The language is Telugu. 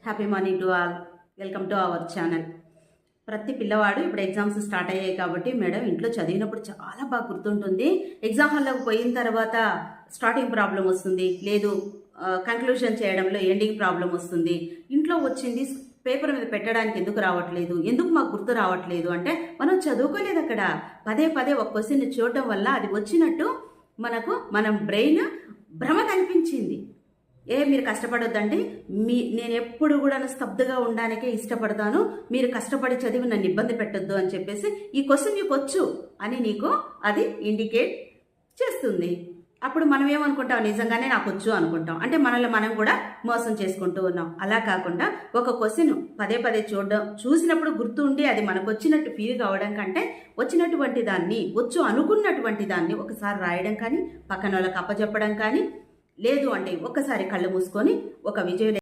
Happy morning to all. Welcome to our channel. ప్రతి పిల్లవాడు ఇప్పుడు ఎగ్జామ్స్ స్టార్ట్ అయ్యాయి కాబట్టి మేడం ఇంట్లో చదివినప్పుడు చాలా బాగా గుర్తుంటుంది. ఎగ్జామ్ హాల్లోకి పోయిన తర్వాత స్టార్టింగ్ ప్రాబ్లం వస్తుంది, లేదు కంక్లూజన్ చేయడంలో ఎండింగ్ ప్రాబ్లం వస్తుంది. ఇంట్లో వచ్చింది పేపర్ మీద పెట్టడానికి ఎందుకు రావట్లేదు, ఎందుకు మాకు గుర్తు రావట్లేదు అంటే మనం చదువుకోలేదు. అక్కడ పదే పదే ఒక క్వశ్చన్ చూడటం వల్ల అది వచ్చినట్టు మన బ్రెయిన్ భ్రమ కనిపించింది. మీరు కష్టపడొద్దండి, నేను ఎప్పుడు కూడా స్తబ్దుగా ఉండడానికే ఇష్టపడతాను, మీరు కష్టపడి చదివి నన్ను ఇబ్బంది పెట్టొద్దు అని చెప్పేసి ఈ క్వశ్చన్ నీకు వచ్చు అని నీకు అది ఇండికేట్ చేస్తుంది. అప్పుడు మనం ఏమనుకుంటాం, నిజంగానే నాకు వచ్చు అనుకుంటాం. అంటే మనల్ని మనం కూడా మోసం చేసుకుంటూ ఉన్నాం. అలా కాకుండా ఒక క్వశ్చన్ పదే పదే చూసినప్పుడు గుర్తు ఉండి అది మనకు వచ్చినట్టు ఫీల్ కావడం కంటే వచ్చినటువంటి దాన్ని, వచ్చు అనుకున్నటువంటి దాన్ని ఒకసారి రాయడం కానీ, పక్కన వాళ్ళకి అప్పచెప్పడం కానీ, లేదు అంటే ఒక్కసారి కళ్ళు మూసుకొని ఒక విజయం